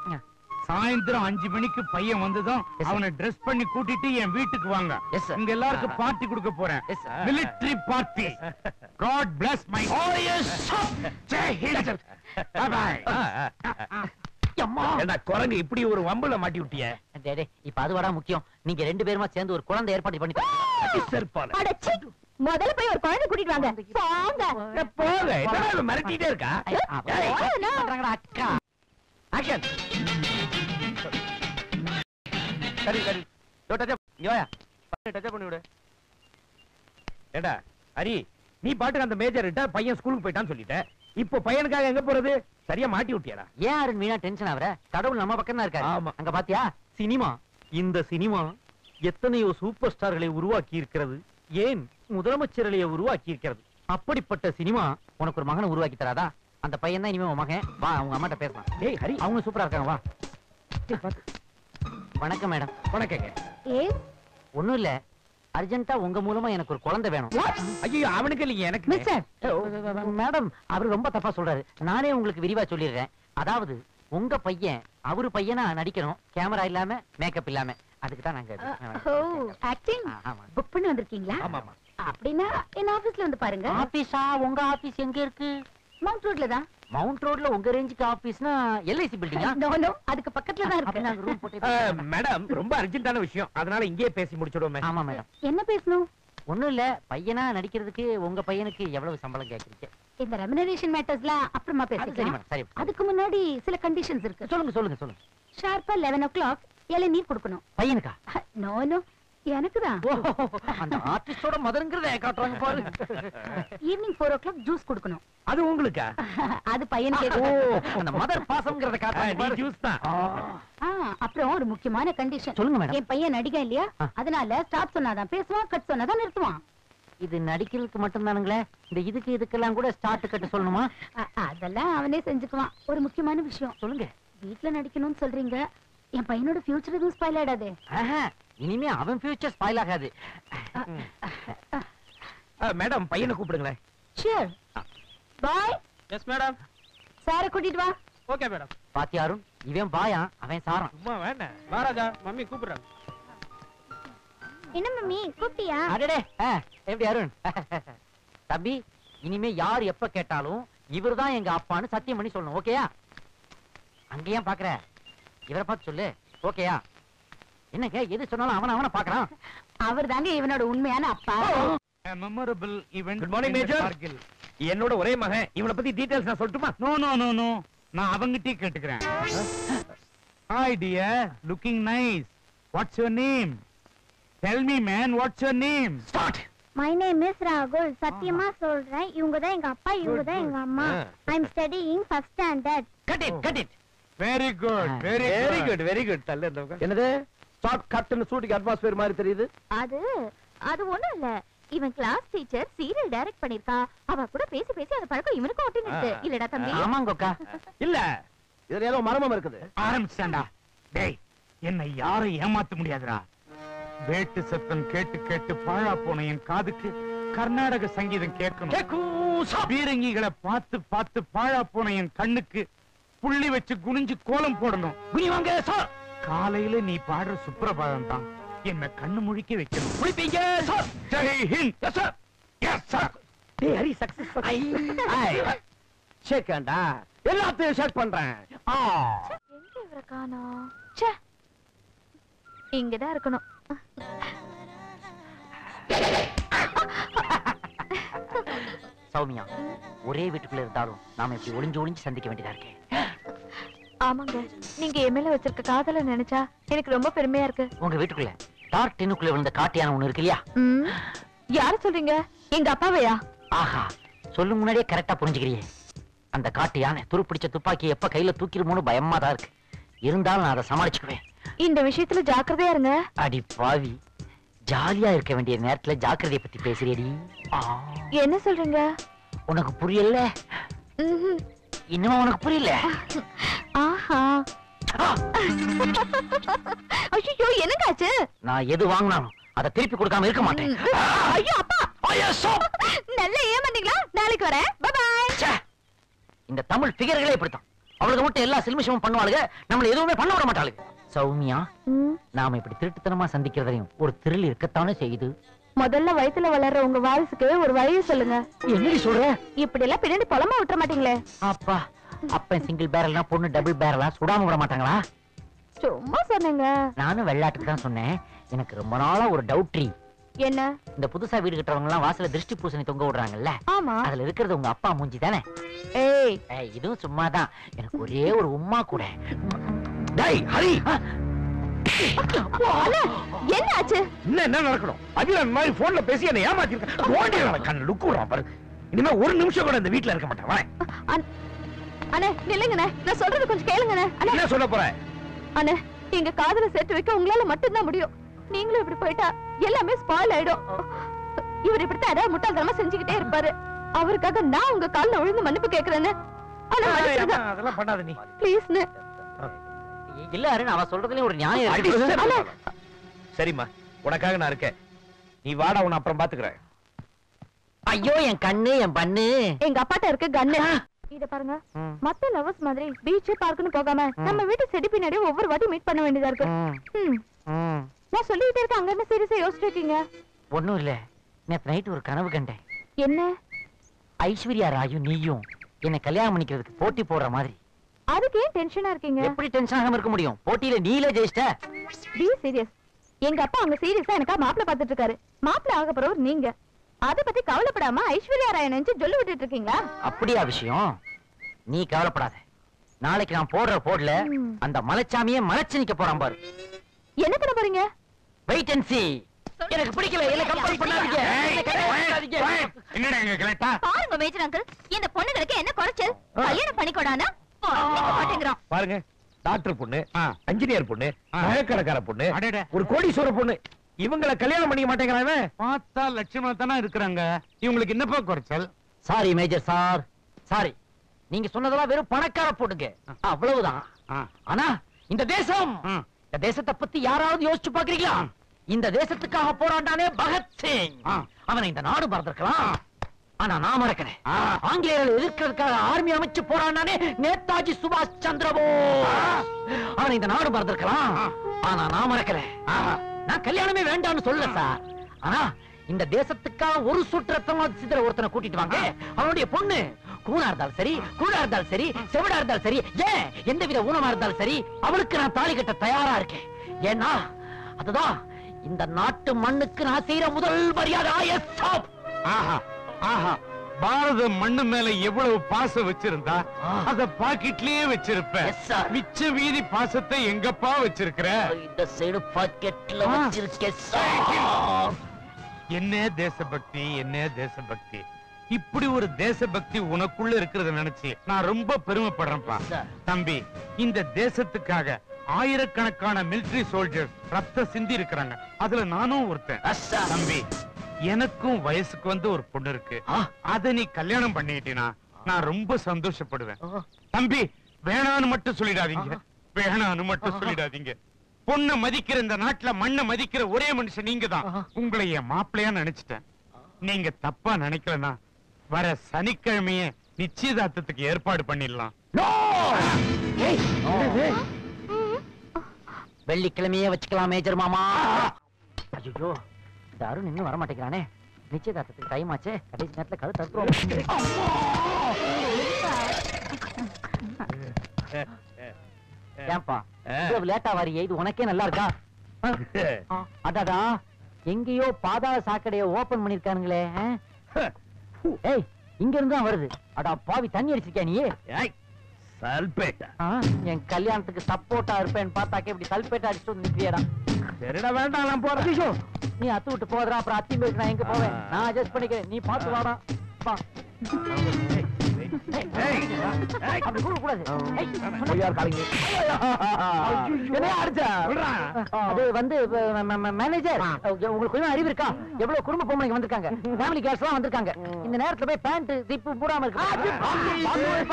சாயந்திரம் 5 மணிக்கு பையன் வந்ததும் அவனை ட்ரெஸ் பண்ணி கூட்டிட்டு என் வீட்டுக்கு வாங்க. இங்க எல்லாருக்கும் பார்ட்டி கொடுக்க போறேன். Military party. God bless my. Oh yes சாப். ஜெய் ஹிந்த். Bye bye. அம்மா, என்ன குரங்கு இப்படி ஒரு வம்புல மாட்டி விட்டிய? டேய், இப்ப அது வடா முக்கியம். நீங்க 2 பேருமா சேர்ந்து ஒரு குழந்தை ஏற்பாடு பண்ணி செருப்பால. அடச்சி, முதல்ல போய் ஒரு குழந்தை கூட்டிட்டு வாங்க. போங்க. போங்க. என்ன மிரட்டிட்டே இருக்கா? பண்றாங்கடா அக்கா. ஆக்ஷன். சரி சரி. டச்ச யோயா. டச்ச பண்ணி விடு. ஏடா ஹரி, நீ பாட்டுக்கு அந்த மேஜர்ட்ட பையன் ஸ்கூலுக்கு போயிட்டான்னு சொல்லிட்ட. இப்போ பையனுக்காக எங்க போறது? சரியா மாட்டி விட்டியாடா? ஏன் அருண் வீணா டென்ஷன் ஆவற? கடவுள் நம்ம பக்கம் தான் இருக்காரு. ஆமா. அங்க பாத்தியா சினிமா? இந்த சினிமா எத்தனையோ சூப்பர் ஸ்டார்களை உருவாக்கி இருக்கிறது. ஏன் முதலமைச்சர்களையே உருவாக்கி இருக்கிறது. அப்படிப்பட்ட சினிமா உனக்கு ஒரு மகனை உருவாக்கி தராதா? அந்த பையன் தான் இனிமே உன் மகன். வா, அவங்க அம்மாட்ட பேசலாம். டேய் ஹரி, அவங்க சூப்பரா இருக்காங்க. வா. வணக்கம் மேடம். வணக்கங்க. ஒண்ணும் இல்ல, அர்ஜென்ட்டா உங்க மூலமா எனக்கு ஒரு குழந்தை வேணும். ஐயோ, அவனுக்கு இல்லைங்க, எனக்கு. மிஸ்டர் மேடம், அவரு ரொம்ப தப்பா சொல்றாரு. நானே உங்களுக்கு விரிவா சொல்லிடுறேன். அதாவது உங்க பையன் அவரு பையனா நடிக்கணும், கேமரா இல்லாம மேக்கப் இல்லாம. அதுக்கு தான் நாங்க ஆக்டிங் புக் பண்ணி வந்திருக்கீங்களா? ஆமா ஆமா. அப்படின்னா என் ஆபீஸ்ல வந்து பாருங்க. ஆபீஸா? உங்க ஆபீஸ் எங்க இருக்கு? மவுண்ட் ரோட்ல தான். மவுண்ட் ரோட்ல உங்க ரேஞ்சுக்கு ஆபீஸ்னா எல்ஐசி பில்டிங்கா? நோ நோ, அதுக்கு பக்கத்துல தான் இருக்கு. நாங்க ரூம் போட்டு. மேடம், ரொம்ப அர்ஜென்ட்டான விஷயம், அதனால இங்கேயே பேசி முடிச்சிடுவோமே. ஆமா மேடம். என்ன பேசணும்? ஒண்ணும் இல்ல, பையனா நடிக்கிறதுக்கு உங்க பையனுக்கு எவ்வளவு சம்பளம் கேக்குறீங்க? இந்த ரெமுனரேஷன் மேட்டர்ஸ்லாம் அப்புறமா சரி பேசிக்கலாம். மேடம், சரி. அதுக்கு முன்னாடி சில கண்டிஷன்ஸ் இருக்கு. சொல்லுங்க சொல்லுங்க சொல்லுங்க. ஷார்ப்பா 11 o'clock இளநீர் கொடுக்கணும். பையனுக்கா? நோ நோ, எனக்கு தான். அந்த ஆர்டிஸ்டோட மதர்ங்கறத காட்டுறாங்க பாரு. ஈவினிங் 4 o'clock ஜூஸ் கொடுக்கணும். அது உங்களுக்கா? அது பையனுக்கு. அந்த மதர் பாசம்ங்கறத காட்டுறாங்க நீ பாரு. ஜூஸ் தான். அப்புறம் ஒரு முக்கியமான கண்டிஷன். சொல்லுங்க மேடம். என் பையன் நடிகை இல்லையா, அதனால ஸ்டார்ட் சொன்னாதான் பேசுவான், கட் சொன்னாதான் நிறுத்துவான். இது நடிக்கிறதுக்கு மட்டும் தானுங்களே? இந்த இதுக்கெல்லாம் கூட ஸ்டார்ட் கட்ட சொல்லணுமா? அதெல்லாம் அவனே செஞ்சுக்குவான். ஒரு முக்கியமான விஷயம் சொல்லுங்க. வீட்ல நடிக்கணும்னு சொல்றீங்க, என் பையனோட ஃபியூச்சர் எதுவும் ஸ்பாயில் ஆயிடாதே. இனிமே அவன் ஃபியூச்சர் ஸ்பாயில் ஆகாது. மேடம், பையனை கூப்பிடுங்களேன். ஷூர். பாய். Yes madam. சார கூட்டிட்டு வா. Okay madam. பாத்தியா அருண், இவன் பாயா, அவன் சாரான். சும்மா வேணாம். வாராஜா, மம்மி கூப்பிடுறாங்க. என்ன மம்மி கூப்பிட்டியா? அடடே, எப்படி அருண்? தம்பி, இனிமே யார் எப்ப கேட்டாலும் இவர்தான் எங்க அப்பான்னு சத்தியம் பண்ணி சொல்லணும். ஓகேயா? அங்கேயும் பாக்குற, இவரை பார்த்து சொல்லு. ஓகேயா? என்னங்க எது சொன்னாலும் அவன பாக்குறான். அவர் தாங்க இவனோட உண்மையான அப்பா. Memorable event. Good morning major. என்னோட ஒரே மகன், இவனை பத்தி டீடைல்ஸ் நான் சொல்லட்டுமா? நோ நோ நோ நோ, நான் அவங்கிட்டே கேட்டுக்கிறேன். Hi dear, looking nice. What's your name? Tell me man, what's your name? Start. My name is Rahul. சத்தியமா சொல்றேன், இவங்க தான் எங்க அப்பா, இவங்க தான் எங்க அம்மா. I'm studying first standard. Cut it, cut it. Very good, very very good, very good. தள்ள இந்த பக்கம். என்னது? ஷார்ட் கட்னு ஷூட்டிங் அட்மாஸ்பியர் மாதிரி தெரியுது. அது ஒண்ணும் இல்ல. இவன் கிளாஸ் டீச்சர் சீரியல் டைரக்ட் பண்ணிருக்கா. அவ கூட பேசி பேசி அந்த பழக்கம் இவனுக்கு ஒட்டினுச்சு. இல்லடா தம்பி? ஆமாங்கக்கா. இல்ல, இதுல ஏதோ மர்மம் இருக்குது. ஆரம்பிச்சாண்டா. டேய், என்னை யாரும் ஏமாத்த முடியாதுடா. வேட்டு சத்தம் கேட்டு கேட்டு பாழா போன என் காதுக்கு கர்நாடக சங்கீதம் கேட்கணும். பீரங்கிகளை பார்த்து பார்த்து பாழா போன என் கண்ணுக்கு புள்ளி வச்சு குனிஞ்சு கோலம் போடணும். குனிவாங்க சார். காலையில நீ பாடுற சுப்ரபாதம் தான் என்ன கண்ணு முழிக்க வைக்கணும். குளிப்பீங்க சார். ஜெய் ஹிந்த். Yes sir. டேய் ஹரி சக்சஸ். ஷேக் ஹேண்டா? எல்லாத்தையும் ஷேக் பண்றேன். எங்க இவரை காணோம்? ச்சே, இங்கதான் இருக்கணும். சௌமியா, ஒரே வீட்டுக்குள்ள இருந்தாலும் நாம இப்படி ஒளிஞ்சு ஒளிஞ்சு சந்திக்க வேண்டியதா இருக்கு. ஆமாங்க, நீங்க என் மேல வச்சிருக்க காதல நினைச்சா எனக்கு ரொம்ப பெருமையா இருக்கு. உங்க வீட்டுக்குள்ள டார்க் டென்னுக்குள்ள விழுந்த காட்டியான ஒண்ணு இருக்கு இல்லையா? யார சொல்றீங்க? எங்க அப்பாவையா? ஆஹா, சொல்லும் முன்னாடியே கரெக்டா புரிஞ்சுக்கிறியே. அந்த காட்டு யானை துருப்பிடிச்ச துப்பாக்கி எப்ப கையில தூக்கிடுமோன்னு பயமா தான் இருக்கு. இருந்தாலும் நான் அதை சமாளிச்சுக்குவேன். இந்த விஷயத்துல ஜாக்கிரதையா இருங்க. அடி பாவி, ஜாலியா இருக்க வேண்டிய நேரத்துல ஜாக்கிரதையை பத்தி பேசுறியடி. என்ன சொல்றீங்க? உனக்கு புரியல? இன்னும் உனக்கு புரியல? ஆஹா. ஐயோ, என்னங்க ஆச்சு? நான் எது வாங்கினாலும் அதை திருப்பி கொடுக்காம இருக்க மாட்டேன். ஐயோ அப்பா, நல்லா ஏமாந்தீங்களா? நாளைக்கு வரேன். Bye bye. இந்த தமிழ் ஃபிகர்களே இப்படித்தான். அவளுக்கு மட்டும் எல்லா சில்மிஷமும் பண்ணுவாளுங்க, நம்மள எதுவுமே பண்ண விட மாட்டாளுங்க. சௌமியா, நாம இப்படி திருட்டுத்தனமா சந்திக்கிறதையும் ஒரு thrill இருக்கத்தானே செய்யுது. முதல்ல வயித்துல வளர்ற உங்க வாரிசுக்கு ஒரு வழியை சொல்லுங்க. என்னடி சொல்ற? இப்படி எல்லாம் பின்னாடி பொலமா விட்டுற மாட்டீங்களே. அப்பா, அப்ப சிங்கிள் பேரல்னா பொண்ணு டபுள் பேரலா சுடாம விட மாட்டாங்களா? சும்மா சொன்னேங்க. நானும் வெள்ளாட்டுக்கு தான் சொன்னேன். எனக்கு ரொம்ப நாளா ஒரு டவுட்ரி. என்ன? இந்த புதுசா வீடு கட்டுறவங்க எல்லாம் வாசல்ல திருஷ்டி பூசணி தொங்க விடுறாங்கல்ல, ஆமா, அதுல இருக்கிறது உங்க அப்பா மூஞ்சி தானே? ஏய், இதுவும் சும்மாதான். எனக்கு ஒரே ஒரு உம்மா கூட. டேய் ஹரி, என்ன ஆச்சு? என்ன நடக்கணும்? அகிலன் மாதிரி போன்ல பேசி என்ன ஏமாத்திருக்க. ஓடிறான், கண்ணு லுக்கு விடுறான் பாரு. இனிமே ஒரு நிமிஷம் கூட இந்த வீட்ல இருக்க மாட்டேன். வரேன். அண்ணே நில்லுங்கண்ணே, நான் சொல்றது கொஞ்சம் கேளுங்கண்ணே. என்ன சொல்ல போற? அண்ணே, எங்க காதல சேர்த்து வைக்க உங்களால மட்டும்தான் முடியும். நீங்களும் இப்படி போயிட்டா எல்லாமே ஸ்பாயில் ஆயிடும். இவர் இப்படித்தான் ஏதாவது முட்டாள்தனமா செஞ்சுக்கிட்டே இருப்பாரு. அவருக்காக நான் உங்க கால்ல விழுந்து மன்னிப்பு கேக்குறேன்னு. அதெல்லாம் பண்ணாத நீ. ப்ளீஸ். இல்ல அருண், அவ சொல்றதுலயும் ஒரு நியாயம் இருக்கு. சரிம்மா, உனக்காக நான் இருக்கேன். நீ வாடா, உன்னை அப்புறம் பாத்துக்கிறேன். ஐயோ, என் கண்ணு, என் பண்ணு. எங்க அப்பாட்ட இருக்க கண்ணு. இத பாருங்க, மத்த லவர்ஸ் மாதிரி பீச் பார்க்குன்னு போகாம நம்ம வீட்டு செடி பின்னாடி ஒவ்வொரு வாட்டி மீட் பண்ண வேண்டியதா இருக்கு. நான் சொல்லிட்டே இருக்கேன், அங்க என்ன சீரியஸா யோசிச்சுட்டு இருக்கீங்க? ஒண்ணும் இல்ல, நேத்து நைட் ஒரு கனவு கண்டேன். என்ன? ஐஸ்வர்யா ராயும் நீயும் என்ன கல்யாணம் பண்ணிக்கிறதுக்கு போட்டி போடுற மாதிரி. அதுக்கு ஏன் டென்ஷனா இருக்கீங்க? எப்படி டென்ஷன் ஆகாம இருக்க முடியும்? போட்டியில நீல ஜெயிச்சிட்ட. B serious. எங்க அப்பா அங்க சீரியஸா எனக்கா மாப்பிள பாத்துட்டு இருக்காரு. மாப்பிள ஆக போறவர் நீங்க. அத பத்தி கவலைப்படாம ஐஸ்வர்யா ராய் நினைச்சு சொல்லி விட்டுட்டு இருக்கீங்களா? அப்படியா விஷயம்? நீ கவலைப்படாத. நாளைக்கு நான் போடுற போடல அந்த மலைச்சாமியே மலைச்சு நிக்க போறான் பாரு. என்ன பண்ண போறீங்க? Wait and see. எனக்கு பிடிக்கல, என்ன கம்பல் பண்ணாதீங்க. என்னடா எங்க கிளட்டா? பாருங்க மேஜர் அங்கிள், இந்த பொண்ணுங்களுக்கு என்ன குறைச்சல்? கல்யாணம் பண்ணிக்கோடானா மாட்டேங்கறான். பாருங்க, டாக்டர் பொண்ணு, இன்ஜினியர் பொண்ணு, நகைக்கடைக்கார பொண்ணு, ஒரு கோடீஸ்வர பொண்ணு, இவங்கள கல்யாணம் பண்ணிக்க மாட்டேங்கிறானே. பார்த்தா லட்சணமா தானே இருக்கிறாங்க. இவங்களுக்கு என்னப்பா குறைச்சல்? Sorry major sir, sorry. நீங்க சொன்னதெல்லாம் வெறும் பணக்கார பொண்ணுங்க, அவ்வளவுதான். ஆனா இந்த தேசம், இந்த தேசத்தை பத்தி யாராவது யோசிச்சு பாக்குறீங்களா? இந்த தேசத்துக்காக போராண்டானே பகத்சிங், அவனை இந்த நாடு மறந்திருக்கலாம். ஆனா நான் மறக்கிறேன். ஆங்கிலேயர்கள் எதிர்க்கிறதுக்காக ஆர்மி அமைச்சு போராண்டானே நேதாஜி சுபாஷ் சந்திர போஸ், அவனை இந்த நாடு மறந்திருக்கலாம். ஆனா நான் மறக்கிறேன். நான் கல்யாணமே வேண்டாம்னு சொல்ல சார். ஆனா இந்த தேசத்துக்காக ஒரு சொட்டு ரத்தம் சிதற ஒருத்தனை கூட்டிட்டு வாங்க. அவனுடைய பொண்ணு கூணா இருந்தாலும் சரி, குருடா இருந்தாலும் சரி, செவிடா இருந்தாலும் சரி, ஏன் எந்தவித ஊனமா இருந்தாலும் சரி, அவளுக்கு நான் தாலி கட்ட தயாரா இருக்கேன். ஏன்னா அதுதான் இந்த நாட்டு மண்ணுக்கு நான் செய்யற முதல் மரியாதை. ஆஹா ஆஹா, பாரத மண்ணு மேல எவ்வளவு பாசம் வச்சிருந்தா அத பாக்கெட்லயே வச்சிருப்ப. மிச்ச வீதி பாசத்தை எங்கப்பா வச்சிருக்கிற? இந்த சைடு பாக்கெட்ல வச்சிருக்கேன் சார். என்ன தேசபக்தி, என்ன தேசபக்தி! இப்படி ஒரு தேசபக்தி உனக்குள்ள இருக்கிறத நினைச்சு நான் ரொம்ப பெருமைப்படுறேன்ப்பா. தம்பி, இந்த தேசத்துக்காக ஆயிரக்கணக்கான மிலிட்டரி சோல்ஜர்ஸ் ரத்த சிந்தி இருக்கிறாங்க. அதுல நானும் ஒருத்தன். தம்பி, எனக்கும் வயசுக்கு வந்து ஒரு பொண்ணு இருக்கு. அத நீ கல்யாணம் பண்ணிட்டீனா நான் ரொம்ப சந்தோஷப்படுவேன். தம்பி, வேணான்னு மட்டும் சொல்லிடாதீங்க, வேணான்னு மட்டும் சொல்லிடாதீங்க. பொண்ணை மதிக்கிற இந்த நாட்டுல மண்ணை மதிக்கிற ஒரே மனுஷன் நீங்க தான். உங்களை என் மாப்பிள்ளையா நினைச்சிட்டேன். நீங்க தப்பா நினைக்கலனா வர சனிக்கிழமையே நிச்சயதார்த்தத்துக்கு ஏற்பாடு பண்ணிடலாம். வெள்ளிக்கிழமையே வச்சுக்கலாம் மேஜர் மாமா. ஐயோ, இந்த அருண் இன்னும் வர மாட்டேங்கிறானே. நிச்சயதார்த்தத்துக்கு டைம் ஆச்சே, கடைசி நேரத்துல கழுத்து அறுத்துருவோம். ஏன்பா இவ்வளவு லேட்டா வரியே, இது உனக்கே நல்லா இருக்கா? அடடா, எங்கேயோ பாதாள சாக்கடைய ஓபன் பண்ணிருக்கானுங்களே. ஏய், இங்க இருந்து தான் வருது. அடா பாவி, தண்ணி அடிச்சிருக்கியா நீ? சல்பேட்டா என் கல்யாணத்துக்கு சப்போர்ட்டா இருப்பேன்னு பார்த்தாக்க இப்படி சல்பேட்டா அடிச்சுட்டு வந்து நிக்கிறியடா. சரிடா, வேண்டாம், நான் போறேன். ஐயோ, நீ அத்து விட்டு போதா, அப்புறம் அத்தி போயிட்டு நான் எங்க போவேன்? நான் அட்ஜஸ்ட் பண்ணிக்கிறேன், நீ பாத்து வாடா. வா. அப்படி கூட கூடாது. அது வந்து மேனேஜர், உங்களுக்கு கொஞ்சம் அறிவு இருக்கா? எவ்வளவு குடும்ப பொம்பளைங்க வந்திருக்காங்க, ஃபேமிலி கேர்ள்ஸ் எல்லாம் வந்திருக்காங்க. இந்த நேரத்துல போய் பேண்ட் திப்பு பூடாம இருக்கு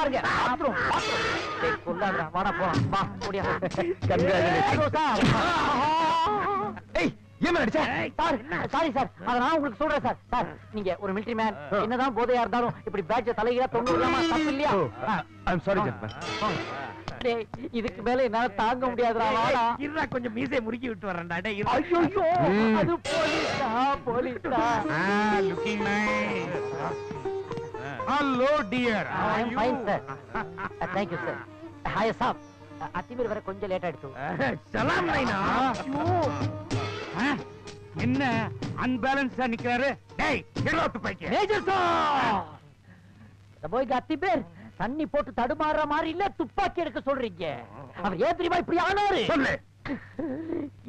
பாருங்க. வாடா போலாம், வா முடியா. சாரி சார், அத நான் உங்களுக்கு சொல்றேன் சார். சார், நீங்க ஒரு மிலிட்டரி மேன், என்னதான் போதையா இருந்தாலும் இப்படி பேட்ஜ தலையில தொங்கலாமா, தப்பு இல்லையா? I'm sorry gentleman. இதுக்கு மேல என்னால தாங்க முடியாதுடா. வாடா, இருடா, கொஞ்சம் மீசை முறுக்கி விட்டு வரேன்டா. டேய், இரு. ஐயோ, அது போலீஸ்டா, போலீஸ்டா. Looking nice. Hello dear, I am fine sir. Thank you sir. Hi sir, அத்திமீர் வர கொஞ்சம் லேட் ஆயிடுச்சு. சலாம் நைனா. என்ன அன்பேலன்ஸா நிக்கிறாரு? டேய், எல்லோத்து பைக்கே. மேஜர் சார், போய் அத்திமீர் தண்ணி போட்டு தடுமாறுற மாதிரி இல்ல, துப்பாக்கி எடுக்க சொல்றீங்க. அவர் ஏன் தெரியுமா இப்படி ஆனாரு? சொல்லு.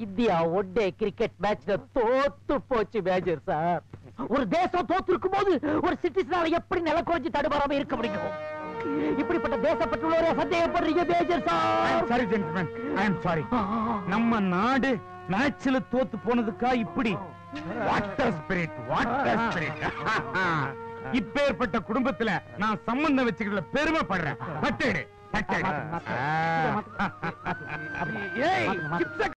இந்தியா ஒன்டே கிரிக்கெட் மேட்ச்ல தோத்து போச்சு மேஜர் சார். ஒரு தேசம் தோத்து இருக்கும் போது ஒரு சிட்டிசனால எப்படி நில குறைஞ்சு தடுமாறாம இருக்க முடியும்? இப்படிப்பட்ட தேசப்பட்டுள்ளவரே சந்தேகப்படுறீங்க major sir. Sorry gentleman, I am sorry. நம்ம நாடு மேட்ச்ல தோத்து போனதுக்கா இப்படி? Water spirit, water spirit. இப்பேற்பட்ட குடும்பத்துல நான் சம்பந்தம் வச்சுக்கிறதுல பெருமைப்படுறேன். தட்டேடு, தட்டேடு. ஏய், சிப்ஸ